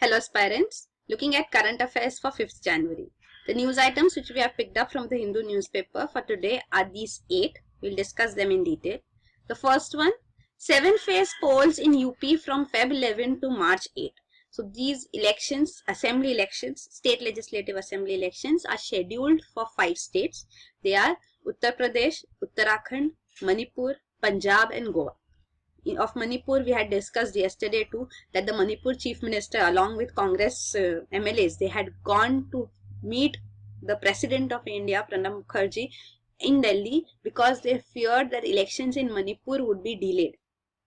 Hello aspirants, looking at current affairs for 5th January. The news items which we have picked up from the Hindu newspaper for today are these 8. We'll discuss them in detail. The first one, 7-phase polls in UP from Feb 11 to March 8. So these elections, assembly elections, state legislative assembly elections are scheduled for 5 states. They are Uttar Pradesh, Uttarakhand, Manipur, Punjab and Goa. Of Manipur, we had discussed yesterday too that the Manipur Chief Minister along with Congress MLAs, they had gone to meet the President of India, Pranab Mukherjee, in Delhi because they feared that elections in Manipur would be delayed.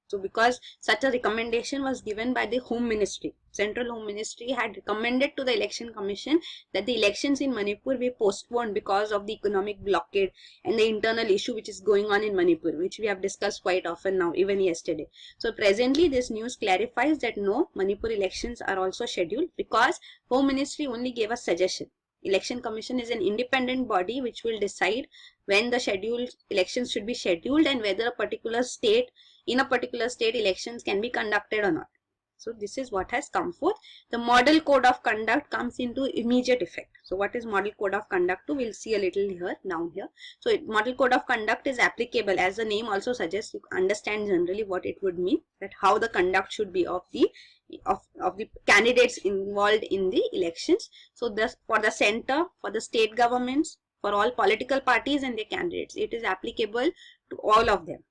So because such a recommendation was given by the Home Ministry, Central Home Ministry had recommended to the Election Commission that the elections in Manipur be postponed because of the economic blockade and the internal issue which is going on in Manipur, which we have discussed quite often now, even yesterday. So presently this news clarifies that no, Manipur elections are also scheduled because Home Ministry only gave a suggestion. Election Commission is an independent body which will decide when the scheduled elections should be scheduled and whether a particular state, in a particular state, elections can be conducted or not. So this is what has come forth. The model code of conduct comes into immediate effect. So what is model code of conduct? We'll see a little here, down here. So model code of conduct is applicable, as the name also suggests. You understand generally what it would mean, that how the conduct should be of the candidates involved in the elections. So this, for the center, for the state governments, for all political parties and their candidates, it is applicable to all of them,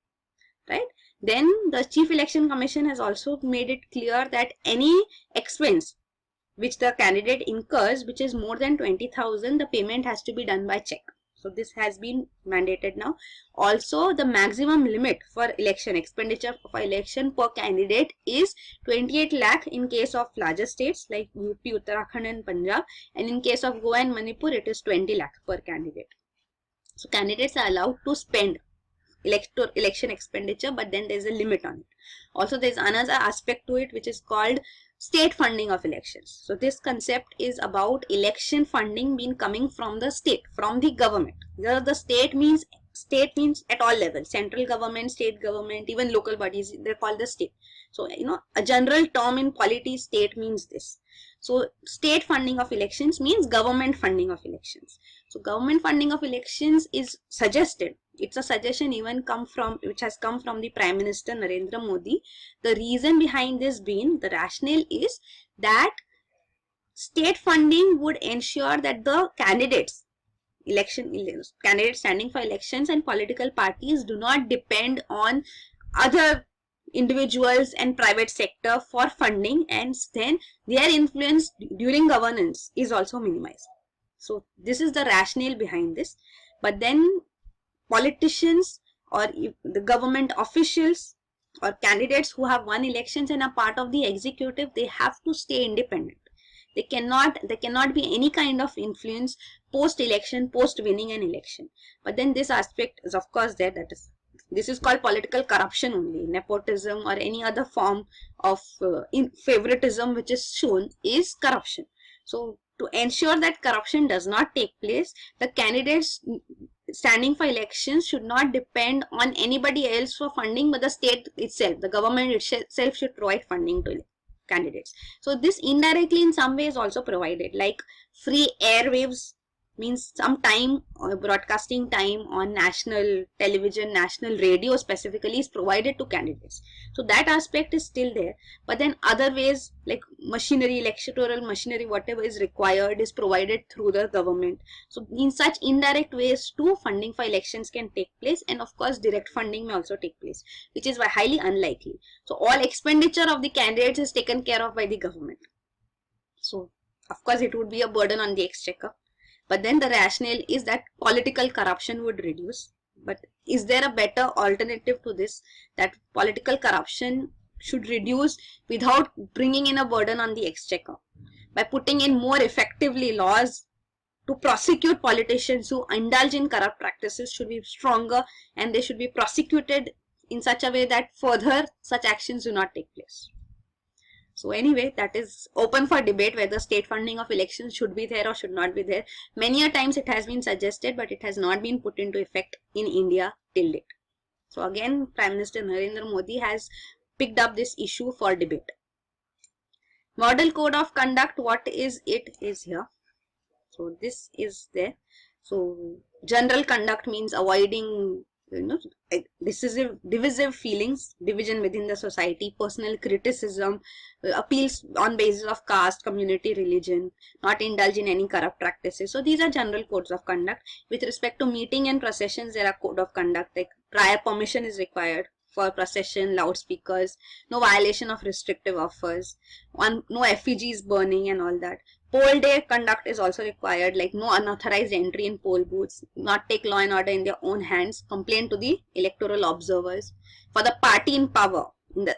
right? Then the Chief Election Commission has also made it clear that any expense which the candidate incurs which is more than 20,000, the payment has to be done by check. So this has been mandated now. Also, the maximum limit for election expenditure for election per candidate is 28 lakh in case of larger states like UP, Uttarakhand and Punjab, and in case of Goa and Manipur it is 20 lakh per candidate. So candidates are allowed to spend election expenditure, but then there is a limit on it. Also, there is another aspect to it which is called state funding of elections. So this concept is about election funding being coming from the state, from the government. The state means at all levels, central government, state government, even local bodies, they're called the state. So, a general term in polity, state means this. So, state funding of elections means government funding of elections. So, government funding of elections is suggested. It's a suggestion even which has come from the Prime Minister Narendra Modi. The reason behind this being, the rationale is that state funding would ensure that the candidates standing for elections and political parties do not depend on other individuals and private sector for funding, and then their influence during governance is also minimized. So this is the rationale behind this. But then politicians or the government officials or candidates who have won elections and are part of the executive, they have to stay independent. There cannot be any kind of influence post-election, post-winning an election. But then this aspect is of course there, this is called political corruption only. Nepotism or any other form of favoritism which is shown is corruption. So to ensure that corruption does not take place, the candidates standing for elections should not depend on anybody else for funding, but the state itself, the government itself should provide funding to candidates. So this indirectly in some ways also provided, like free airwaves, means some time, broadcasting time on national television, national radio specifically is provided to candidates. So that aspect is still there. But then other ways like machinery, electoral machinery, whatever is required is provided through the government. So in such indirect ways too, funding for elections can take place, and of course direct funding may also take place, which is highly unlikely. So all expenditure of the candidates is taken care of by the government. So of course it would be a burden on the exchequer. But then the rationale is that political corruption would reduce. But is there a better alternative to this, that political corruption should reduce without bringing in a burden on the exchequer? By putting in more effectively laws to prosecute politicians who indulge in corrupt practices should be stronger, and they should be prosecuted in such a way that further such actions do not take place. So anyway, that is open for debate whether state funding of elections should be there or should not be there. Many a times it has been suggested, but it has not been put into effect in India till date. So again, Prime Minister Narendra Modi has picked up this issue for debate. Model code of conduct, what is it is here. So this is there. So general conduct means avoiding, divisive feelings, division within the society, personal criticism, appeals on basis of caste, community, religion, not indulge in any corrupt practices. So these are general codes of conduct. With respect to meeting and processions, there are code of conduct, like prior permission is required for procession, loudspeakers, no violation of restrictive offers, no effigies burning and all that. Poll day conduct is also required, like no unauthorized entry in poll booths, not take law and order in their own hands, complain to the electoral observers. For the party in power,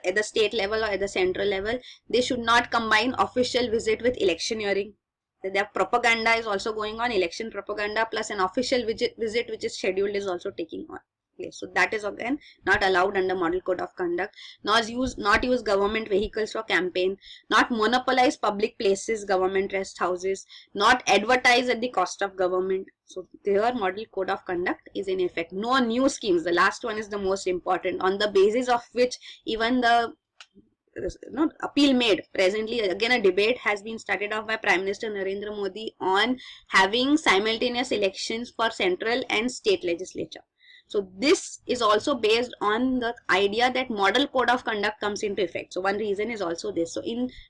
at the state level or at the central level, they should not combine official visit with electioneering. Their propaganda is also going on, election propaganda plus an official visit which is scheduled is also taking on place. So that is again not allowed under Model Code of Conduct. Not use government vehicles for campaign, not monopolize public places, government rest houses, not advertise at the cost of government. So their Model Code of Conduct is in effect. No new schemes. The last one is the most important, on the basis of which even the appeal made. Presently, again, a debate has been started off by Prime Minister Narendra Modi on having simultaneous elections for central and state legislature. So this is also based on the idea that Model Code of Conduct comes into effect. So one reason is also this. So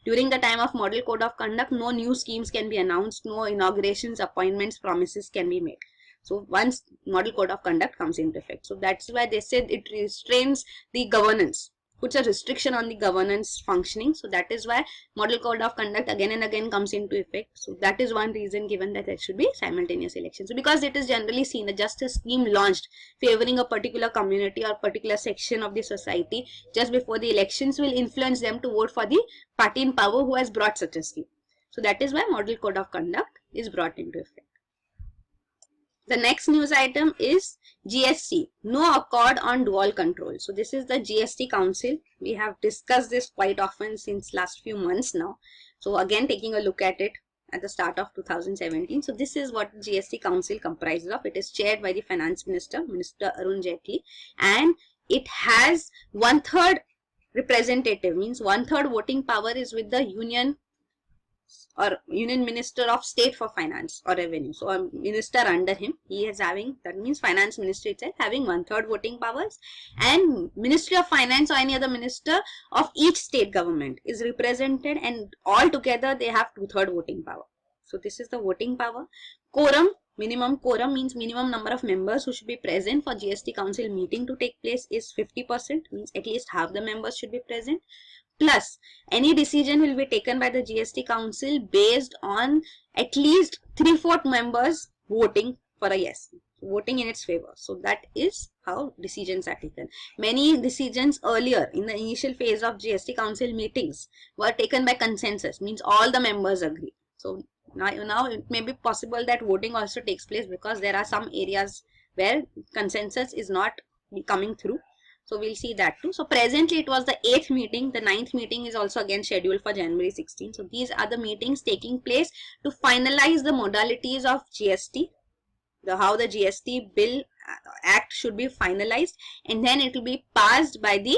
during the time of Model Code of Conduct, no new schemes can be announced, no inaugurations, appointments, promises can be made. So once Model Code of Conduct comes into effect. So that's why they said it restrains the governance, puts a restriction on the governance functioning. So that is why Model Code of Conduct again and again comes into effect. So that is one reason given that there should be simultaneous elections. So because it is generally seen as just a scheme launched favoring a particular community or particular section of the society just before the elections will influence them to vote for the party in power who has brought such a scheme. So that is why Model Code of Conduct is brought into effect. The next news item is GST, no accord on dual control. So this is the GST Council. We have discussed this quite often since last few months now. So again, taking a look at it at the start of 2017. So this is what GST Council comprises of. It is chaired by the Finance Minister, Minister Arun Jaitley, and it has 1/3 representative, means 1/3 voting power is with the Union or Union Minister of State for Finance or Revenue. So a minister under him, he is having, that means Finance Ministry itself having 1/3 voting powers, and Ministry of Finance or any other minister of each state government is represented, and all together they have 2/3 voting power. So this is the voting power. Quorum, minimum quorum means minimum number of members who should be present for GST Council meeting to take place is 50%, means at least half the members should be present. Plus, any decision will be taken by the GST Council based on at least 3/4 members voting for a yes, voting in its favor. So that is how decisions are taken. Many decisions earlier in the initial phase of GST Council meetings were taken by consensus, means all the members agree. So now it may be possible that voting also takes place because there are some areas where consensus is not coming through. So we'll see that too. So presently it was the 8th meeting. The 9th meeting is also again scheduled for January 16. So these are the meetings taking place to finalize the modalities of GST, how the GST bill act should be finalized, and then it will be passed by the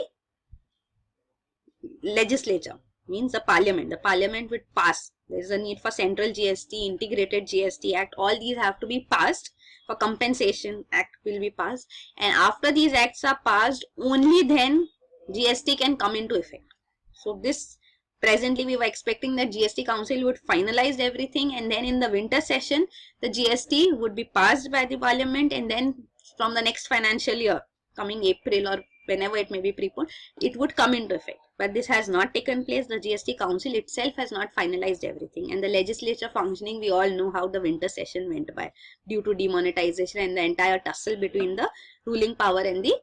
legislature, means the parliament. The parliament would pass. There is a need for central GST, integrated GST act. All these have to be passed. For compensation act will be passed, and after these acts are passed, only then GST can come into effect. So this, presently we were expecting that GST Council would finalize everything, and then in the winter session the GST would be passed by the parliament, and then from the next financial year, coming April or whenever it may be preponed, it would come into effect. But this has not taken place. The GST Council itself has not finalized everything, and the legislature functioning, we all know how the winter session went by due to demonetization and the entire tussle between the ruling power and the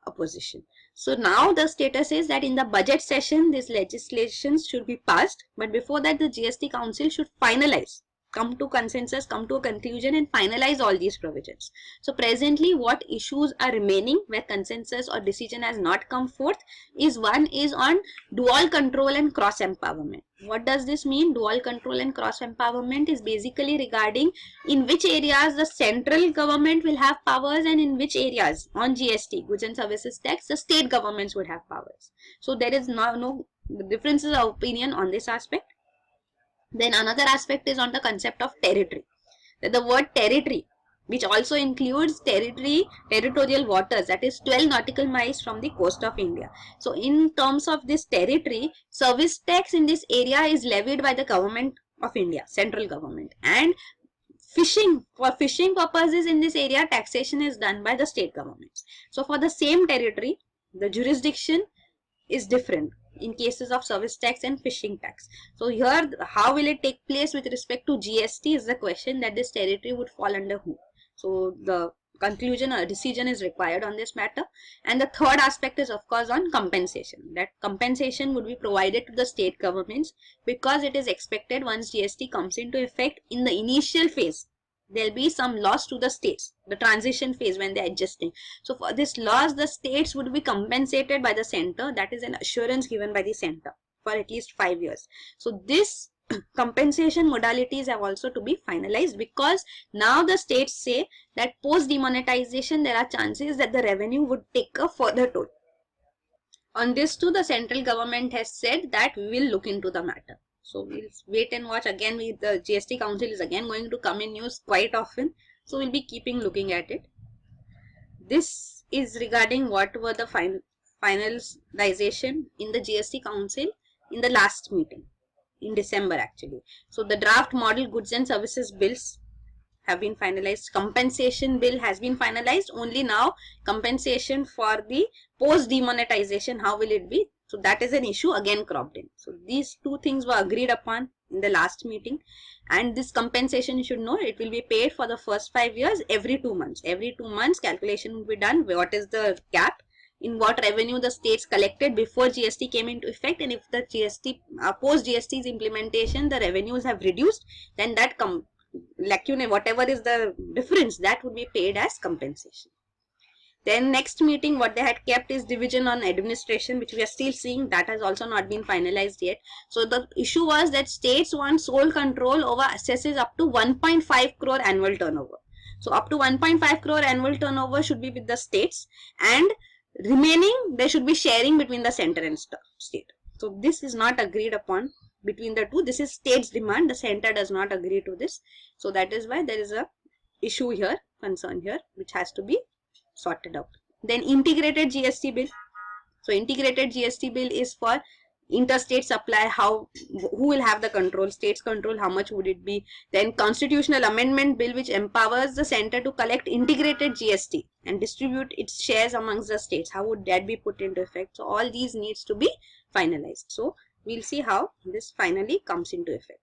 opposition. So now the status is that in the budget session these legislations should be passed, but before that the GST Council should finalize, come to consensus, come to a conclusion, and finalize all these provisions. So presently what issues are remaining where consensus or decision has not come forth is, one is on dual control and cross empowerment. What does this mean? Dual control and cross empowerment is basically regarding in which areas the central government will have powers and in which areas on GST, goods and services tax, the state governments would have powers. So there is no the differences of opinion on this aspect. Then another aspect is on the concept of territory. That the word territory, which also includes territorial waters, that is 12 nautical miles from the coast of India. So in terms of this territory, service tax in this area is levied by the government of India, central government, and for fishing purposes in this area, taxation is done by the state governments. So for the same territory, the jurisdiction is different in cases of service tax and fishing tax. So here, how will it take place with respect to GST is the question, that this territory would fall under who. So the conclusion or decision is required on this matter. And the third aspect is of course on compensation. That compensation would be provided to the state governments, because it is expected once GST comes into effect, in the initial phase there will be some loss to the states, the transition phase when they are adjusting. So for this loss, the states would be compensated by the center. That is an assurance given by the center for at least 5 years. So this compensation modalities have also to be finalized, because now the states say that post demonetization there are chances that the revenue would take a further toll. On this too, the central government has said that we will look into the matter. So we'll wait and watch. Again, the GST Council is again going to come in news quite often. So we'll be keeping looking at it. This is regarding what were the finalization in the GST Council in the last meeting in December actually. So the draft model goods and services bills have been finalized. Compensation bill has been finalized. Only now compensation for the post demonetization, how will it be? So that is an issue again cropped in. So these two things were agreed upon in the last meeting, and this compensation, you should know, it will be paid for the first 5 years every 2 months. Every 2 months calculation will be done. What is the gap in what revenue the states collected before GST came into effect, and if the GST post GST's implementation the revenues have reduced, then that whatever is the difference, that would be paid as compensation. Then next meeting what they had kept is division on administration, which we are still seeing, that has also not been finalized yet. So the issue was that states want sole control over assesses up to 1.5 crore annual turnover. So up to 1.5 crore annual turnover should be with the states, and remaining there should be sharing between the center and state. So this is not agreed upon between the two. This is state's demand. The center does not agree to this. So that is why there is a issue here, concern here, which has to be sorted out. Then integrated GST bill. So integrated GST bill is for interstate supply. Who will have the control? States control, how much would it be? Then constitutional amendment bill, which empowers the center to collect integrated GST and distribute its shares amongst the states. How would that be put into effect? So all these needs to be finalized. So we'll see how this finally comes into effect.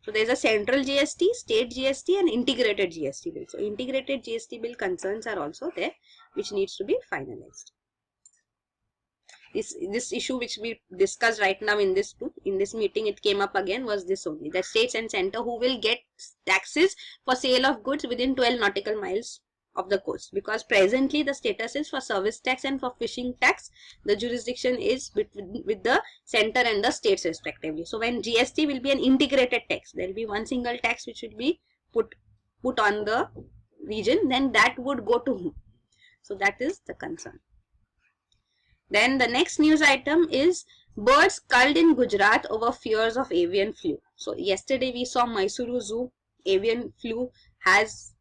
So there is a central GST, state GST and integrated GST bill. So integrated GST bill concerns are also there, which needs to be finalized. This issue which we discussed right now in this meeting, it came up again, was this only, that states and center who will get taxes for sale of goods within 12 nautical miles of the coast, because presently the status is for service tax and for fishing tax the jurisdiction is with the center and the states respectively. So when GST will be an integrated tax, there will be one single tax which will be put on the region, then that would go to whom? So that is the concern. Then the next news item is birds culled in Gujarat over fears of avian flu. So yesterday we saw Mysuru Zoo, avian flu has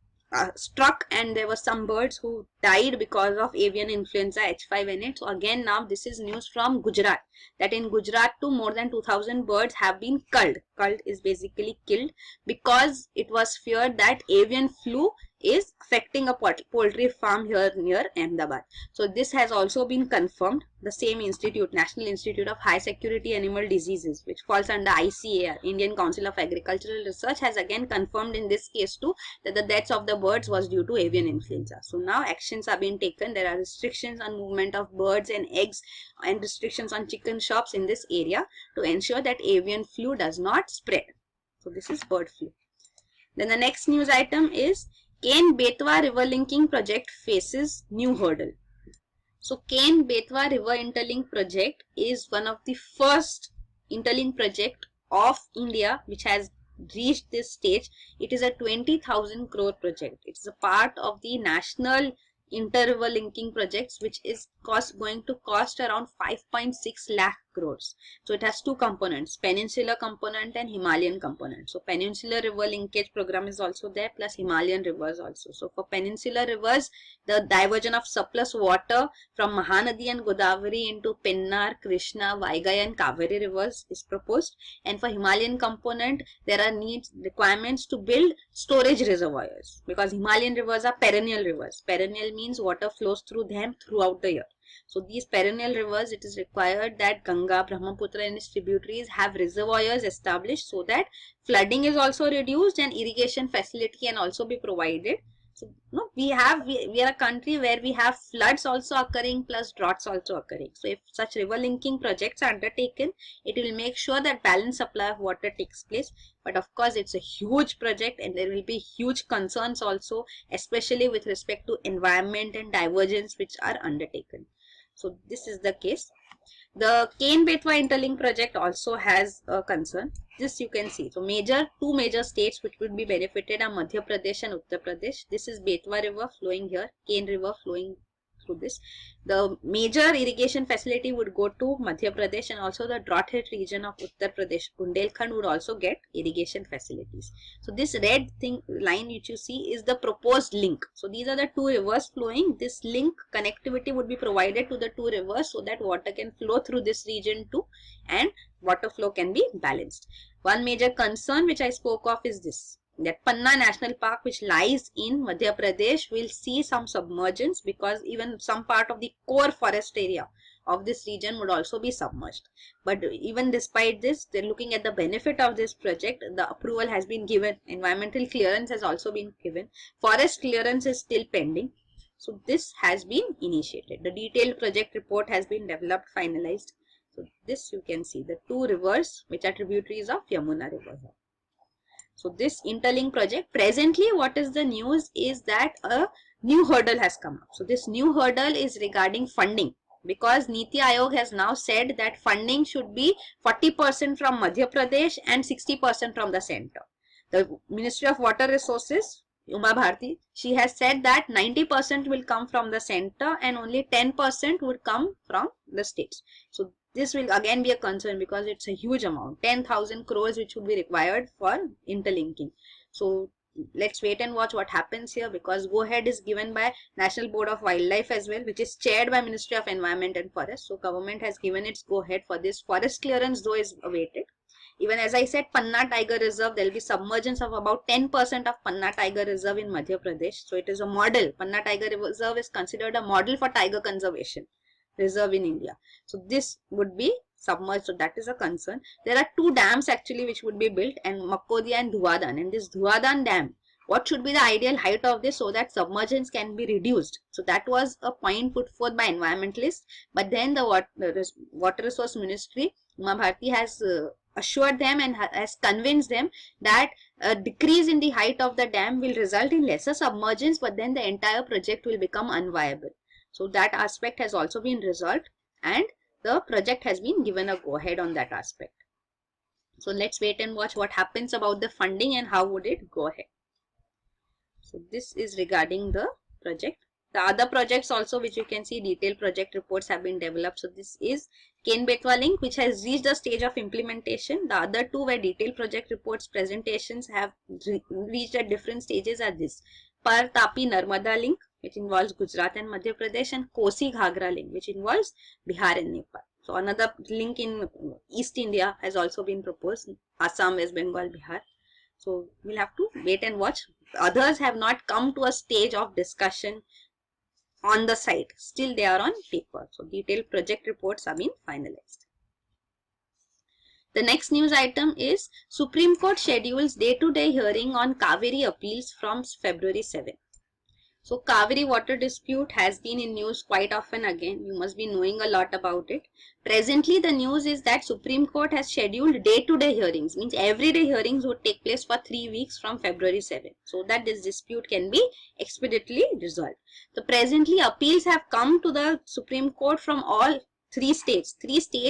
struck, and there were some birds who died because of avian influenza H5N8. So again now this is news from Gujarat, that in Gujarat too more than 2000 birds have been culled. Culled is basically killed, because it was feared that avian flu is affecting a poultry farm here near Ahmedabad. So this has also been confirmed. The same institute, National Institute of High Security Animal Diseases, which falls under ICAR, Indian Council of Agricultural Research, has again confirmed in this case too that the deaths of the birds was due to avian influenza. So now actions are being taken. There are restrictions on movement of birds and eggs and restrictions on chicken shops in this area to ensure that avian flu does not spread. So this is bird flu. Then the next news item is Ken-Betwa river linking project faces new hurdle. So Ken-Betwa river interlink project is one of the first interlink project of India which has reached this stage. It is a 20,000 crore project. It is a part of the national inter-river linking projects, which is going to cost around 5.6 lakh crores. So it has two components, peninsular component and Himalayan component. So peninsular river linkage program is also there, plus Himalayan rivers also. So for peninsular rivers, the diversion of surplus water from Mahanadi and Godavari into Pennar, Krishna, Vaigai and Kaveri rivers is proposed. And for Himalayan component, there are requirements to build storage reservoirs, because Himalayan rivers are perennial rivers. Perennial means water flows through them throughout the year. So these perennial rivers, it is required that Ganga, Brahmaputra and its tributaries have reservoirs established, so that flooding is also reduced and irrigation facility can also be provided. So no, we are a country where we have floods also occurring plus droughts also occurring. So if such river linking projects are undertaken, it will make sure that balanced supply of water takes place. But of course, it's a huge project and there will be huge concerns also, especially with respect to environment and divergence which are undertaken. So this is the case. The Ken-Betwa interlink project also has a concern. This you can see. So two major states which would be benefited are Madhya Pradesh and Uttar Pradesh. This is Betwa river flowing here, Ken river flowing through this. The major irrigation facility would go to Madhya Pradesh, and also the drought hit region of Uttar Pradesh, Bundelkhand, would also get irrigation facilities. So this red line which you see is the proposed link. So these are the two rivers flowing. This link connectivity would be provided to the two rivers so that water can flow through this region too and water flow can be balanced. One major concern which I spoke of is this, that Panna National Park, which lies in Madhya Pradesh, will see some submergence, because even some part of the core forest area of this region would also be submerged. But even despite this, they're looking at the benefit of this project. The approval has been given, environmental clearance has also been given, forest clearance is still pending. So this has been initiated. The detailed project report has been developed, finalized. So this you can see the two rivers which are tributaries of Yamuna river. So this interlink project, presently what is the news is that a new hurdle has come up. So this new hurdle is regarding funding, because Niti Aayog has now said that funding should be 40% from Madhya Pradesh and 60% from the center. The Ministry of Water Resources, Uma Bharti, she has said that 90% will come from the center and only 10% would come from the states. So this will again be a concern, because it's a huge amount, 10,000 crores which would be required for interlinking. So let's wait and watch what happens here, because go ahead is given by National Board of Wildlife as well, which is chaired by Ministry of Environment and Forest. So government has given its go ahead for this. Forest clearance though is awaited. Even as I said, Panna Tiger Reserve, there will be submergence of about 10% of Panna Tiger Reserve in Madhya Pradesh. So it is a model. Panna Tiger Reserve is considered a model for tiger conservation reserve in India. So this would be submerged. So that is a concern. There are two dams actually which would be built, and Makodia and Dhuadan. And this Dhuadan dam, what should be the ideal height of this so that submergence can be reduced? So that was a point put forth by environmentalists. But then the Water Resource Ministry, Uma Bharti, has assured them and has convinced them that a decrease in the height of the dam will result in lesser submergence, but then the entire project will become unviable. So that aspect has also been resolved and the project has been given a go ahead on that aspect. So let's wait and watch what happens about the funding and how would it go ahead. So this is regarding the project. The other projects also, which you can see, detailed project reports have been developed. So this is Ken-Betwa link, which has reached the stage of implementation. The other two where detailed project reports presentations have reached at different stages are this: Par Tapi Narmada link, which involves Gujarat and Madhya Pradesh, and Kosi Ghagra link, which involves Bihar and Nepal. So another link in East India has also been proposed, Assam, West Bengal, Bihar. So we'll have to wait and watch. Others have not come to a stage of discussion on the site. Still they are on paper. So detailed project reports have been finalized. The next news item is Supreme Court schedules day-to-day hearing on Kaveri appeals from February 7. So Kaveri water dispute has been in news quite often again. You must be knowing a lot about it. Presently the news is that Supreme Court has scheduled day-to-day hearings. Means everyday hearings would take place for 3 weeks from February 7. So that this dispute can be expeditiously resolved. So presently appeals have come to the Supreme Court from all three states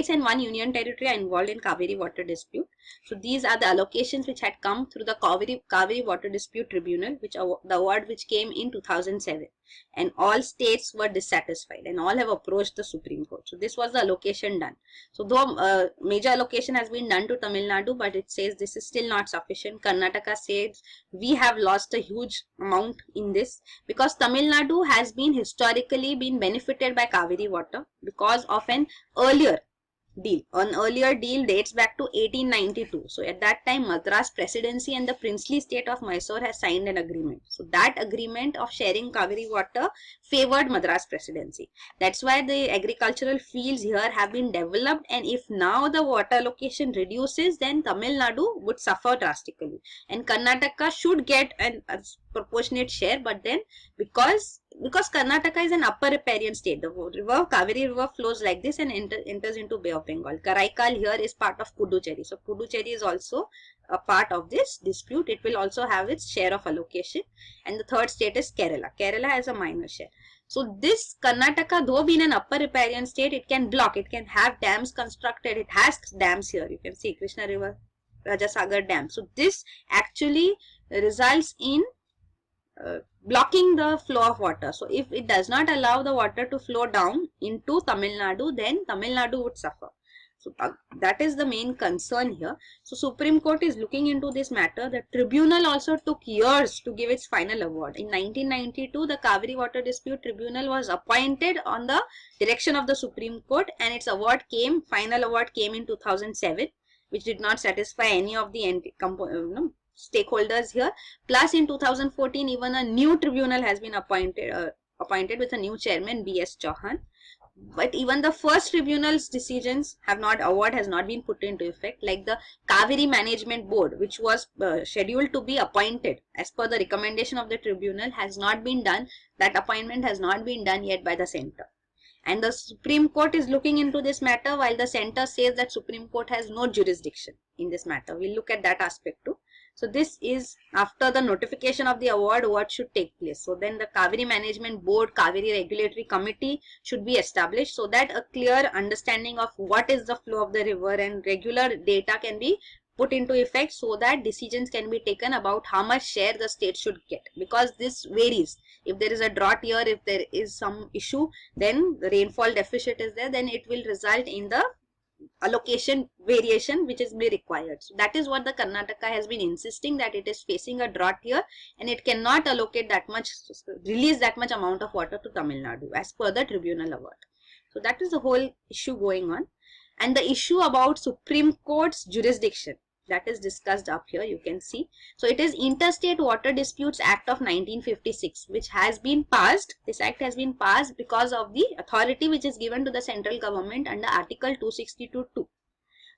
and one union territory are involved in Kaveri water dispute. So these are the allocations which had come through the Kaveri Water Dispute Tribunal, which the award which came in 2007. and all states were dissatisfied and all have approached the Supreme Court. So this was the allocation done. So though major allocation has been done to Tamil Nadu, but it says this is still not sufficient. Karnataka says we have lost a huge amount in this because Tamil Nadu has been historically been benefited by Kaveri water because of an earlier deal. An earlier deal dates back to 1892. So at that time, Madras Presidency and the princely state of Mysore has signed an agreement. So that agreement of sharing Kaveri water favored Madras Presidency. That's why the agricultural fields here have been developed, and if now the water allocation reduces, then Tamil Nadu would suffer drastically. And Karnataka should get a proportionate share, but then because Karnataka is an upper riparian state, the river Kaveri river flows like this and enters into Bay of Bengal. Karaikal here is part of Puducherry. So Puducherry is also a part of this dispute. It will also have its share of allocation. And the third state is Kerala. Kerala has a minor share. So this Karnataka, though being an upper riparian state, it can block, it can have dams constructed. It has dams here. You can see Krishna River, Rajasagar Dam. So this actually results in blocking the flow of water. So if it does not allow the water to flow down into Tamil Nadu, then Tamil Nadu would suffer. So that is the main concern here. So Supreme Court is looking into this matter. The tribunal also took years to give its final award. In 1992, the Kaveri Water Dispute Tribunal was appointed on the direction of the Supreme Court, and its final award came in 2007, which did not satisfy any of the stakeholders here. Plus in 2014, even a new tribunal has been appointed with a new chairman, B.S. Chauhan. But even the first tribunal's decisions award has not been put into effect, like the Kaveri Management Board, which was scheduled to be appointed as per the recommendation of the tribunal, has not been done. That appointment has not been done yet by the center. And the Supreme Court is looking into this matter, while the center says that Supreme Court has no jurisdiction in this matter. We'll look at that aspect too. So this is after the notification of the award, what should take place. So then the Kaveri Management Board, Kaveri Regulatory Committee should be established so that a clear understanding of what is the flow of the river and regular data can be put into effect so that decisions can be taken about how much share the state should get, because this varies. If there is a drought year, if there is some issue, then the rainfall deficit is there, then it will result in the allocation variation which is required. So that is what the Karnataka has been insisting, that it is facing a drought here and it cannot allocate that much, release that much amount of water to Tamil Nadu as per the tribunal award. So that is the whole issue going on. And the issue about Supreme Court's jurisdiction, that is discussed up here, you can see. So it is Interstate Water Disputes Act of 1956, which has been passed. This act has been passed because of the authority which is given to the central government under Article 262(2).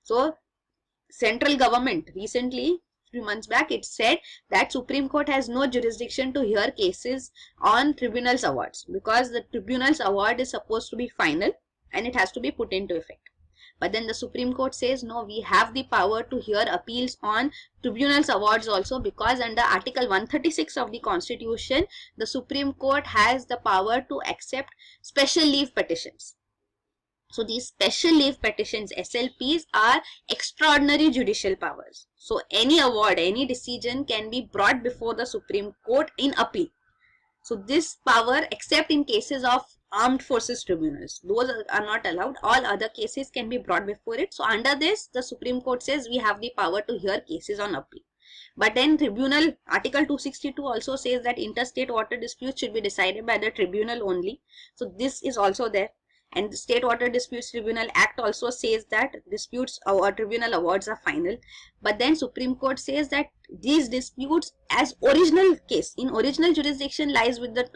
So central government recently, few months back, it said that Supreme Court has no jurisdiction to hear cases on tribunal's awards, because the tribunal's award is supposed to be final and it has to be put into effect. But then the Supreme Court says, no, we have the power to hear appeals on tribunal's awards also, because under Article 136 of the Constitution, the Supreme Court has the power to accept special leave petitions. So these special leave petitions, SLPs, are extraordinary judicial powers. So any award, any decision can be brought before the Supreme Court in appeal. So this power, except in cases of armed forces tribunals, those are not allowed. All other cases can be brought before it. So under this, the Supreme Court says we have the power to hear cases on appeal. But then tribunal, Article 262 also says that interstate water disputes should be decided by the tribunal only. So this is also there. And the State Water Disputes Tribunal Act also says that disputes or tribunal awards are final. But then Supreme Court says that these disputes as original case, in original jurisdiction, lies with the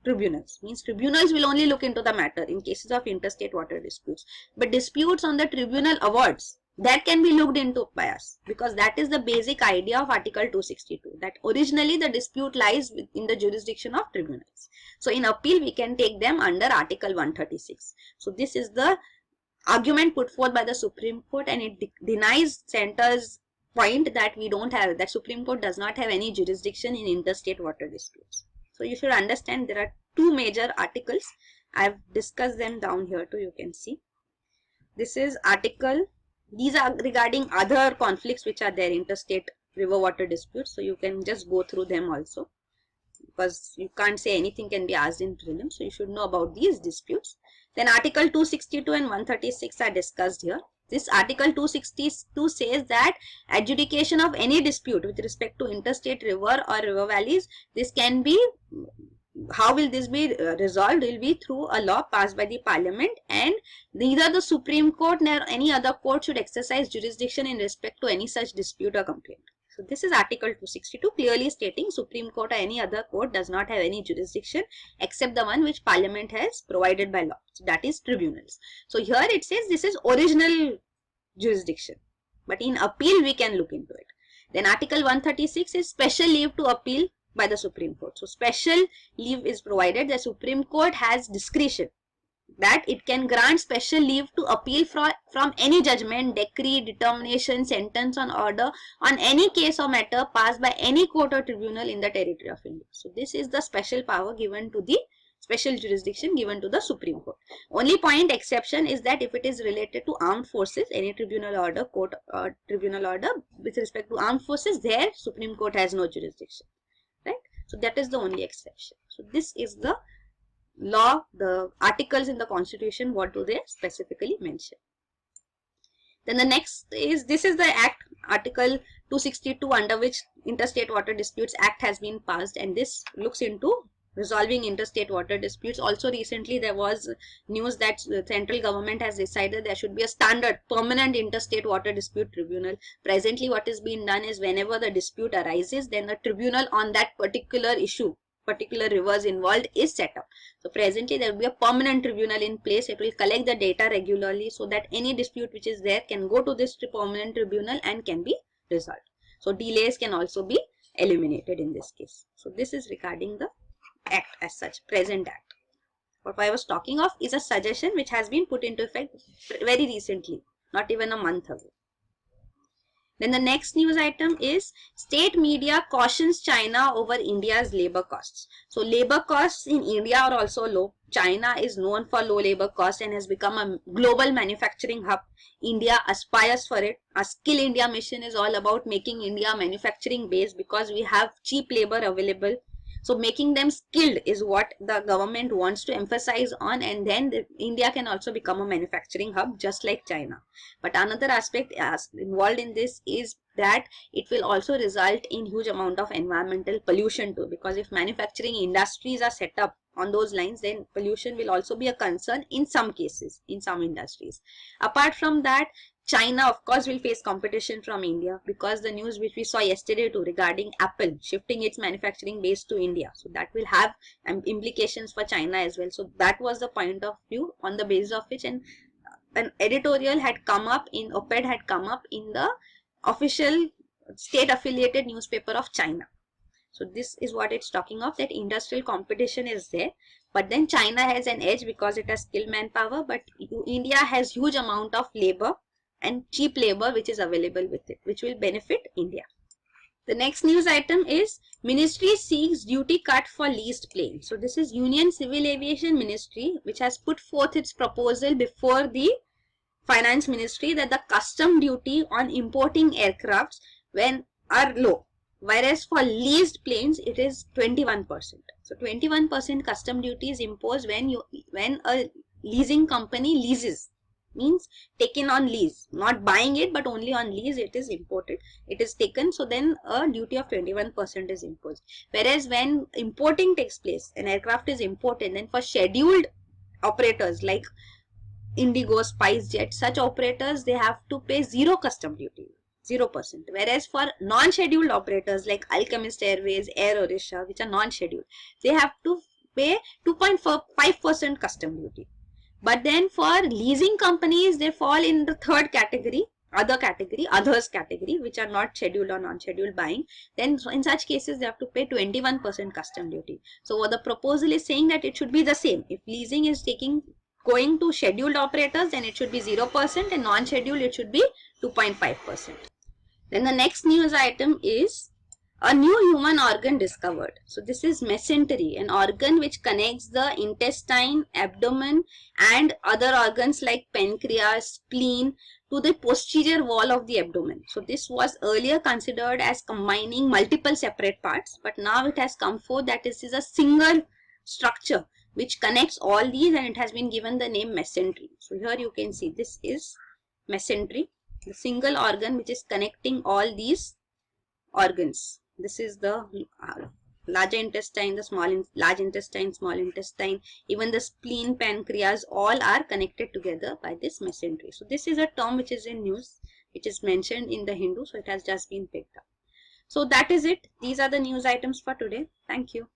tribunals. Means tribunals will only look into the matter in cases of interstate water disputes. But disputes on the tribunal awards, that can be looked into by us, because that is the basic idea of Article 262, that originally the dispute lies within the jurisdiction of tribunals. So in appeal, we can take them under Article 136. So this is the argument put forth by the Supreme Court, and it denies center's point that that Supreme Court does not have any jurisdiction in interstate water disputes. So you should understand there are two major articles. I have discussed them down here too, you can see. This is article, these are regarding other conflicts which are there, interstate river water disputes. So you can just go through them also, because you can't say anything can be asked in prelims. So you should know about these disputes. Then Article 262 and 136 are discussed here. This Article 262 says that adjudication of any dispute with respect to interstate river or river valleys, this can be, how will this be resolved? Will be through a law passed by the parliament, and neither the Supreme Court nor any other court should exercise jurisdiction in respect to any such dispute or complaint. So this is Article 262 clearly stating Supreme Court or any other court does not have any jurisdiction except the one which Parliament has provided by law. So that is tribunals. So here it says this is original jurisdiction, but in appeal we can look into it. Then Article 136 is special leave to appeal by the Supreme Court. So special leave is provided. The Supreme Court has discretion that it can grant special leave to appeal from any judgment, decree, determination, sentence or order on any case or matter passed by any court or tribunal in the territory of India. So this is the special power given to the special jurisdiction given to the Supreme Court. Only point exception is that if it is related to armed forces, any tribunal order, court or tribunal order with respect to armed forces, there Supreme Court has no jurisdiction, right? So that is the only exception. So this is the law, the articles in the constitution, what do they specifically mention. Then the next is, this is the act, Article 262, under which Interstate Water Disputes Act has been passed, and this looks into resolving interstate water disputes. Also recently there was news that the central government has decided there should be a standard permanent interstate water dispute tribunal. Presently what is being done is whenever the dispute arises, then a tribunal on that particular issue, particular rivers involved, is set up. So presently there will be a permanent tribunal in place. It will collect the data regularly so that any dispute which is there can go to this permanent tribunal and can be resolved. So delays can also be eliminated in this case. So this is regarding the act as such, present act. What I was talking of is a suggestion which has been put into effect very recently, not even a month ago. Then the next news item is state media cautions China over India's labor costs. So labor costs in India are also low. China is known for low labor costs and has become a global manufacturing hub. India aspires for it. Our Skill India mission is all about making India manufacturing base because we have cheap labor available. So making them skilled is what the government wants to emphasize on, and then India can also become a manufacturing hub just like China. But another aspect involved in this is that it will also result in huge amount of environmental pollution too, because if manufacturing industries are set up on those lines, then pollution will also be a concern in some cases, in some industries. Apart from that, China of course will face competition from India, because the news which we saw yesterday too regarding Apple shifting its manufacturing base to India. So that will have implications for China as well. So that was the point of view on the basis of which an editorial had come up in, op-ed had come up in the official state affiliated newspaper of China. So this is what it's talking of, that industrial competition is there, but then China has an edge because it has skilled manpower, but India has huge amount of labor and cheap labor which is available with it, which will benefit India. The next news item is Ministry seeks duty cut for leased planes. So this is Union Civil Aviation Ministry which has put forth its proposal before the Finance Ministry that the custom duty on importing aircrafts when are low, whereas for leased planes it is 21%. So 21% custom duty is imposed when a leasing company leases, means taken on lease, not buying it but only on lease it is imported, it is taken, so then a duty of 21% is imposed. Whereas when importing takes place, an aircraft is imported, then for scheduled operators like Indigo, SpiceJet, such operators, they have to pay zero custom duty, 0%. Whereas for non-scheduled operators like Alchemist Airways, Air Odisha, which are non-scheduled, they have to pay 2.5% custom duty. But then for leasing companies, they fall in the third category, others category, which are not scheduled or non-scheduled buying. Then in such cases, they have to pay 21% custom duty. So what the proposal is saying that it should be the same. If leasing is going to scheduled operators, then it should be 0%, and non-scheduled it should be 2.5%. Then the next news item is A new human organ discovered. So this is mesentery, an organ which connects the intestine, abdomen and other organs like pancreas, spleen to the posterior wall of the abdomen. So this was earlier considered as combining multiple separate parts, but now it has come forth that this is a single structure which connects all these, and it has been given the name mesentery. So here you can see this is mesentery, the single organ which is connecting all these organs. This is the larger intestine, the large intestine, small intestine, even the spleen, pancreas, all are connected together by this mesentery. So this is a term which is in news, which is mentioned in the Hindu, so it has just been picked up. So that is it. These are the news items for today. Thank you.